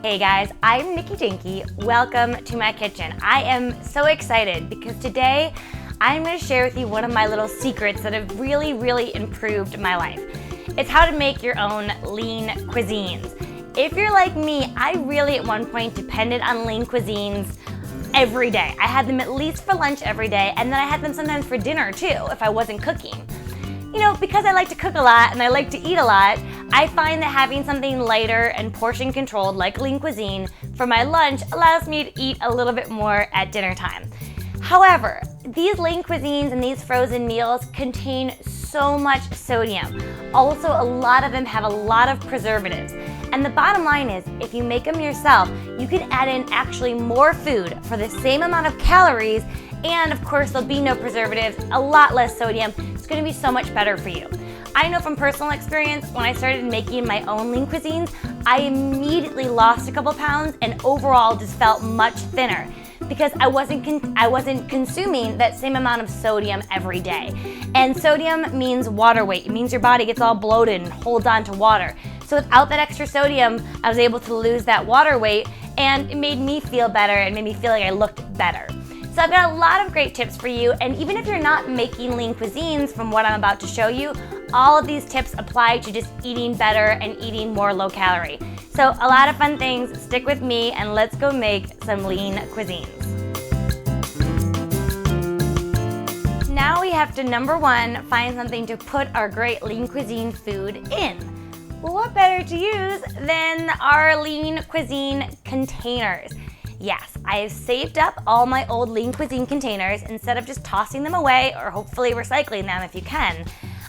Hey guys, I'm Nikki Dinky. Welcome to my kitchen. I am so excited because today I'm going to share with you one of my little secrets that have really improved my life. It's how to make your own lean cuisines. If you're like me, I really at one point depended on lean cuisines every day. I had them at least for lunch every day, and then I had them sometimes for dinner too if I wasn't cooking. You know, because I like to cook a lot and I like to eat a lot, I find that having something lighter and portion controlled like lean cuisine for my lunch allows me to eat a little bit more at dinner time. However, these lean cuisines and these frozen meals contain so much sodium. Also, a lot of them have a lot of preservatives. And the bottom line is, if you make them yourself, you can add in actually more food for the same amount of calories, and of course there'll be no preservatives, a lot less sodium. It's going to be so much better for you. I know from personal experience, when I started making my own lean cuisines, I immediately lost a couple pounds and overall just felt much thinner because I wasn't consuming that same amount of sodium every day. And sodium means water weight. It means your body gets all bloated and holds on to water. So without that extra sodium, I was able to lose that water weight, and it made me feel better and made me feel like I looked better. So I've got a lot of great tips for you, and even if you're not making lean cuisines from what I'm about to show you, all of these tips apply to just eating better and eating more low calorie. So a lot of fun things. Stick with me and let's go make some lean cuisines. Now we have to, number one, find something to put our great lean cuisine food in. Well, what better to use than our lean cuisine containers? Yes, I have saved up all my old lean cuisine containers. Instead of just tossing them away or hopefully recycling them if you can,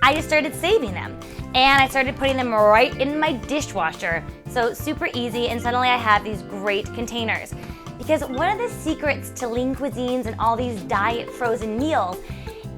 I just started saving them. And I started putting them right in my dishwasher. So super easy, and suddenly I have these great containers. Because one of the secrets to lean cuisines and all these diet frozen meals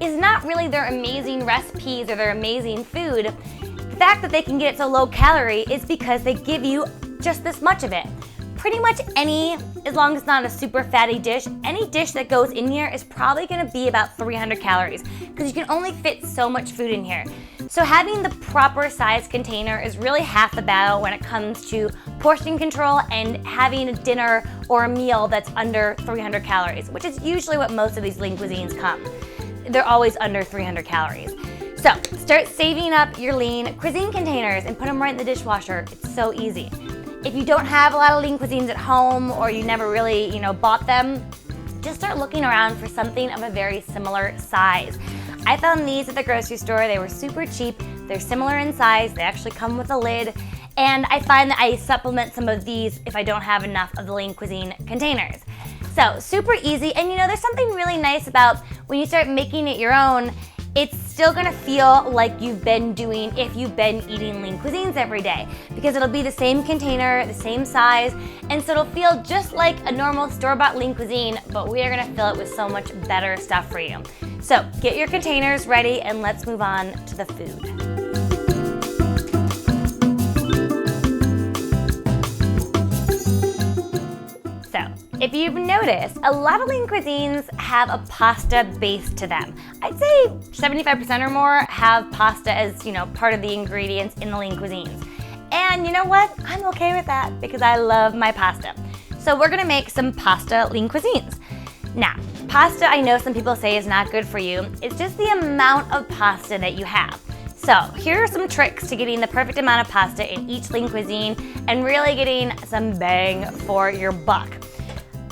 is not really their amazing recipes or their amazing food. The fact that they can get it so low calorie is because they give you just this much of it. Pretty much as long as it's not a super fatty dish, any dish that goes in here is probably gonna be about 300 calories because you can only fit so much food in here. So having the proper size container is really half the battle when it comes to portion control and having a dinner or a meal that's under 300 calories, which is usually what most of these lean cuisines come. They're always under 300 calories. So start saving up your lean cuisine containers and put them right in the dishwasher. It's so easy. If you don't have a lot of lean cuisines at home or you never really, bought them, just start looking around for something of a very similar size. I found these at the grocery store. They were super cheap. They're similar in size. They actually come with a lid. And I find that I supplement some of these if I don't have enough of the lean cuisine containers. So super easy. And there's something really nice about when you start making it your own. It's still gonna feel like you've been doing if you've been eating lean cuisines every day, because it'll be the same container, the same size, and so it'll feel just like a normal store-bought lean cuisine, but we are gonna fill it with so much better stuff for you. So get your containers ready and let's move on to the food. If you've noticed, a lot of lean cuisines have a pasta base to them. I'd say 75% or more have pasta as, part of the ingredients in the lean cuisines. And you know what? I'm okay with that because I love my pasta. So we're gonna make some pasta lean cuisines. Now, pasta I know some people say is not good for you. It's just the amount of pasta that you have. So here are some tricks to getting the perfect amount of pasta in each lean cuisine and really getting some bang for your buck.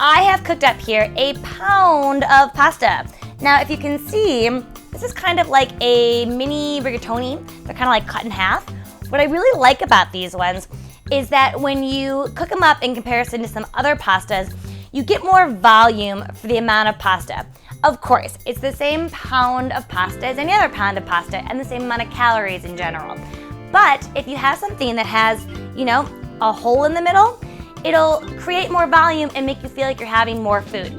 I have cooked up here a pound of pasta. Now, if you can see, this is kind of like a mini rigatoni. They're kind of like cut in half. What I really like about these ones is that when you cook them up in comparison to some other pastas, you get more volume for the amount of pasta. Of course, it's the same pound of pasta as any other pound of pasta and the same amount of calories in general. But if you have something that has, a hole in the middle, it'll create more volume and make you feel like you're having more food.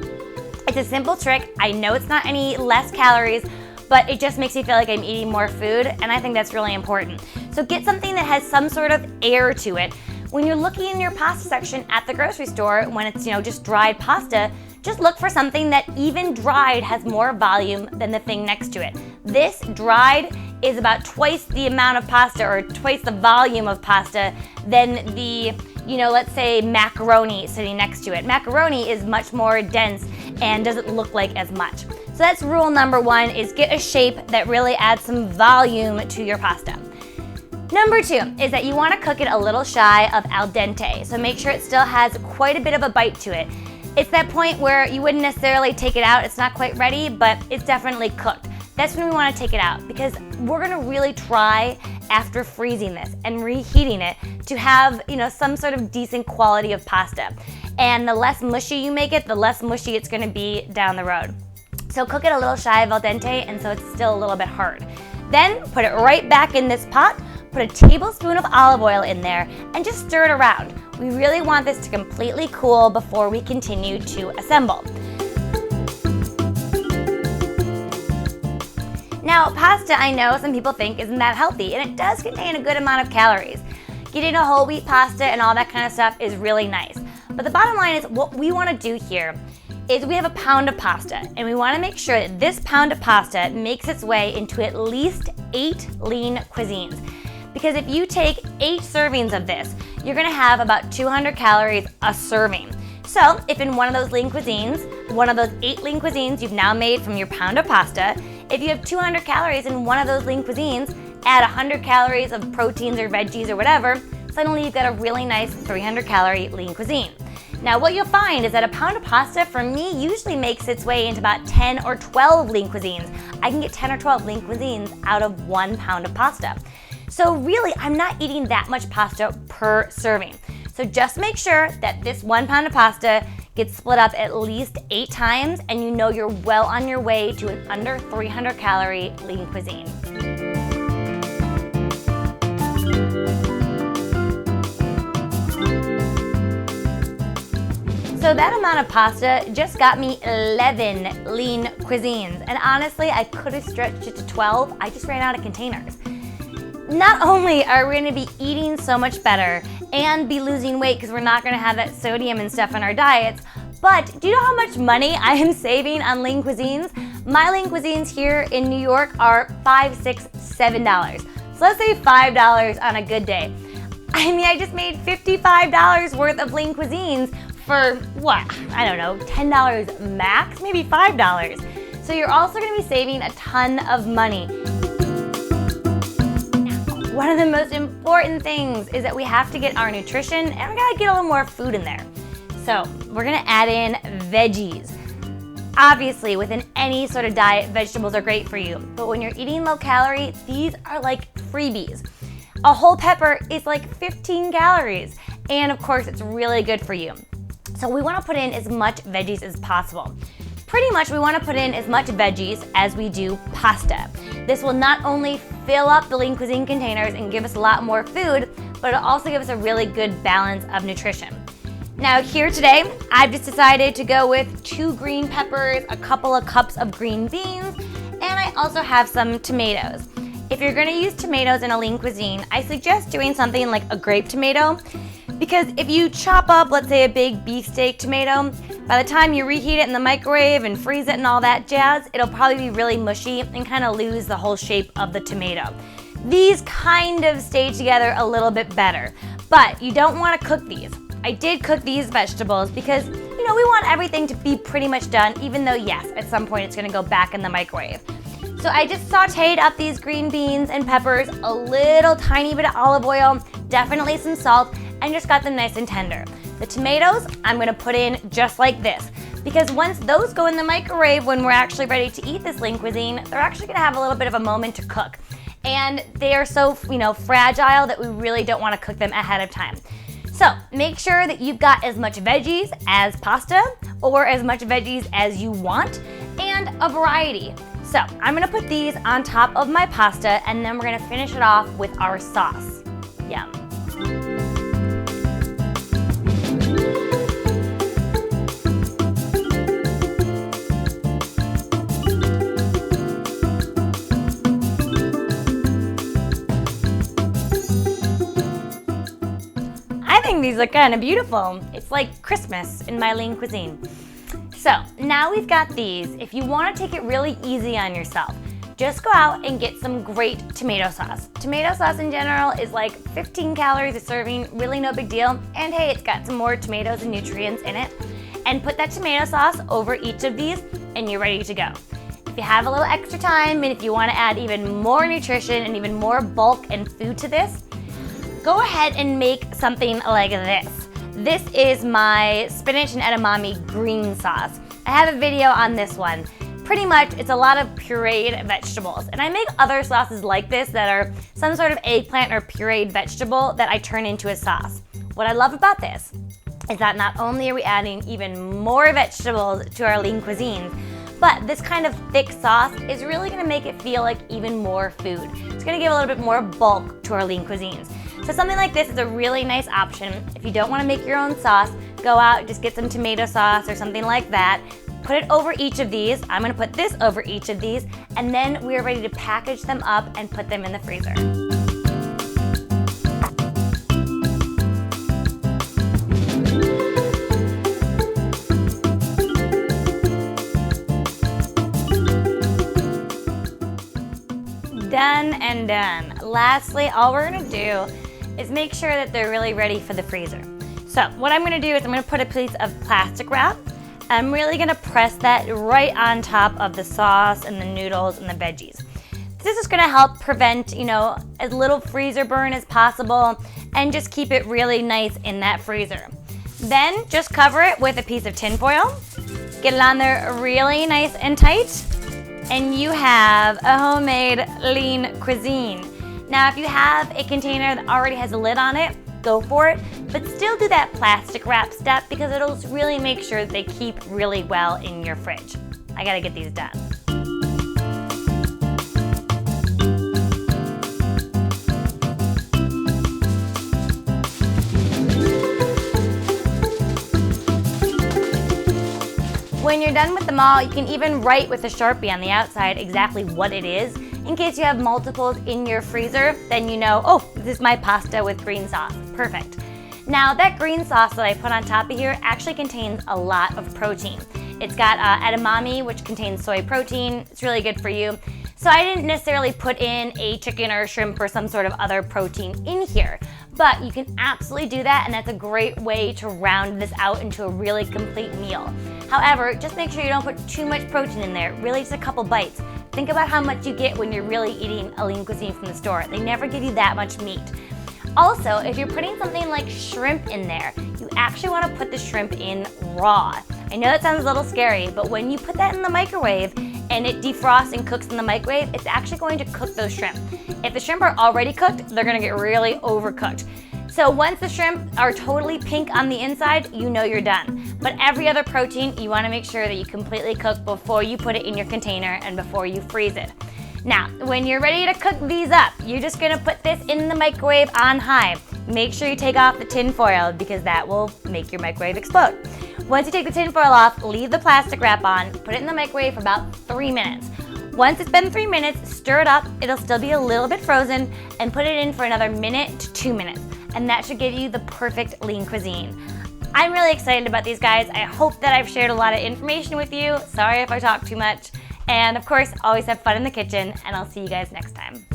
It's a simple trick. I know it's not any less calories, but it just makes me feel like I'm eating more food, and I think that's really important. So get something that has some sort of air to it. When you're looking in your pasta section at the grocery store, when it's just dried pasta, just look for something that even dried has more volume than the thing next to it. This dried is about twice the amount of pasta or twice the volume of pasta than the let's say macaroni sitting next to it. Macaroni is much more dense and doesn't look like as much. So that's rule number one, is get a shape that really adds some volume to your pasta. Number two is that you want to cook it a little shy of al dente, so make sure it still has quite a bit of a bite to it. It's that point where you wouldn't necessarily take it out, it's not quite ready, but it's definitely cooked. That's when we want to take it out, because we're going to really try, after freezing this and reheating it, to have some sort of decent quality of pasta. And the less mushy you make it, the less mushy it's going to be down the road. So cook it a little shy of al dente, and so it's still a little bit hard. Then put it right back in this pot, put a tablespoon of olive oil in there, and just stir it around. We really want this to completely cool before we continue to assemble. Now, pasta, I know some people think isn't that healthy, and it does contain a good amount of calories. Getting a whole wheat pasta and all that kind of stuff is really nice. But the bottom line is, what we want to do here is we have a pound of pasta, and we want to make sure that this pound of pasta makes its way into at least 8 lean cuisines. Because if you take 8 servings of this, you're going to have about 200 calories a serving. So if in one of those lean cuisines, one of those 8 lean cuisines you've now made from your pound of pasta, if you have 200 calories in one of those lean cuisines, add 100 calories of proteins or veggies or whatever, suddenly you've got a really nice 300 calorie lean cuisine. Now what you'll find is that a pound of pasta for me usually makes its way into about 10 or 12 lean cuisines. I can get 10 or 12 lean cuisines out of 1 pound of pasta. So really, I'm not eating that much pasta per serving. So just make sure that this 1 pound of pasta gets split up at least 8 times, and you know you're well on your way to an under 300 calorie lean cuisine. So that amount of pasta just got me 11 lean cuisines. And honestly, I could have stretched it to 12. I just ran out of containers. Not only are we going to be eating so much better and be losing weight because we're not going to have that sodium and stuff in our diets, but do you know how much money I am saving on lean cuisines? My lean cuisines here in New York are $5, $6, $7. So let's say $5 on a good day. I mean, I just made $55 worth of lean cuisines for what? I don't know, $10 max, maybe $5. So you're also going to be saving a ton of money. One of the most important things is that we have to get our nutrition, and we gotta get a little more food in there. So we're gonna add in veggies. Obviously, within any sort of diet, vegetables are great for you, but when you're eating low calorie, these are like freebies. A whole pepper is like 15 calories, and of course, it's really good for you. So we wanna put in as much veggies as possible. Pretty much, we want to put in as much veggies as we do pasta. This will not only fill up the lean cuisine containers and give us a lot more food, but it'll also give us a really good balance of nutrition. Now here today, I've just decided to go with 2 green peppers, a couple of cups of green beans, and I also have some tomatoes. If you're going to use tomatoes in a lean cuisine, I suggest doing something like a grape tomato, because if you chop up, let's say, a big beefsteak tomato, by the time you reheat it in the microwave and freeze it and all that jazz, it'll probably be really mushy and kind of lose the whole shape of the tomato. These kind of stay together a little bit better, but you don't want to cook these. I did cook these vegetables because, we want everything to be pretty much done, even though, yes, at some point it's going to go back in the microwave. So I just sauteed up these green beans and peppers, a little tiny bit of olive oil, definitely some salt, and just got them nice and tender. The tomatoes, I'm gonna put in just like this, because once those go in the microwave when we're actually ready to eat this lean cuisine, they're actually gonna have a little bit of a moment to cook. And they are so, fragile that we really don't wanna cook them ahead of time. So make sure that you've got as much veggies as pasta, or as much veggies as you want, and a variety. So I'm gonna put these on top of my pasta, and then we're gonna finish it off with our sauce. Yum. I think these look kind of beautiful. It's like Christmas in my lean cuisine. So now we've got these. If you want to take it really easy on yourself, just go out and get some great tomato sauce. Tomato sauce in general is like 15 calories a serving, really no big deal. And hey, it's got some more tomatoes and nutrients in it. And put that tomato sauce over each of these and you're ready to go. If you have a little extra time and if you want to add even more nutrition and even more bulk and food to this, go ahead and make something like this. This is my spinach and edamame green sauce. I have a video on this one. Pretty much, it's a lot of pureed vegetables. And I make other sauces like this that are some sort of eggplant or pureed vegetable that I turn into a sauce. What I love about this is that not only are we adding even more vegetables to our lean cuisines, but this kind of thick sauce is really gonna make it feel like even more food. It's gonna give a little bit more bulk to our lean cuisines. So something like this is a really nice option. If you don't wanna make your own sauce, go out, just get some tomato sauce or something like that, put it over each of these. I'm gonna put this over each of these, and then we're ready to package them up and put them in the freezer. Done and done. Lastly, all we're gonna do is make sure that they're really ready for the freezer. So what I'm gonna do is I'm gonna put a piece of plastic wrap. I'm really gonna press that right on top of the sauce and the noodles and the veggies. This is gonna help prevent, as little freezer burn as possible and just keep it really nice in that freezer. Then just cover it with a piece of tin foil. Get it on there really nice and tight. And you have a homemade lean cuisine. Now, if you have a container that already has a lid on it, go for it, but still do that plastic wrap step because it'll really make sure that they keep really well in your fridge. I gotta get these done. When you're done with them all, you can even write with a Sharpie on the outside exactly what it is. In case you have multiples in your freezer, then you know, oh, this is my pasta with green sauce. Perfect. Now, that green sauce that I put on top of here actually contains a lot of protein. It's got edamame, which contains soy protein. It's really good for you. So I didn't necessarily put in a chicken or a shrimp or some sort of other protein in here. But you can absolutely do that, and that's a great way to round this out into a really complete meal. However, just make sure you don't put too much protein in there, really just a couple bites. Think about how much you get when you're really eating a lean cuisine from the store. They never give you that much meat. Also, if you're putting something like shrimp in there, you actually want to put the shrimp in raw. I know that sounds a little scary, but when you put that in the microwave and it defrosts and cooks in the microwave, it's actually going to cook those shrimp. If the shrimp are already cooked, they're going to get really overcooked. So once the shrimp are totally pink on the inside, you know you're done. But every other protein, you want to make sure that you completely cook before you put it in your container and before you freeze it. Now, when you're ready to cook these up, you're just gonna put this in the microwave on high. Make sure you take off the tin foil because that will make your microwave explode. Once you take the tin foil off, leave the plastic wrap on, put it in the microwave for about 3 minutes. Once it's been 3 minutes, stir it up, it'll still be a little bit frozen, and put it in for another 1 to 2 minutes. And that should give you the perfect lean cuisine. I'm really excited about these guys. I hope that I've shared a lot of information with you. Sorry if I talk too much. And of course, always have fun in the kitchen, and I'll see you guys next time.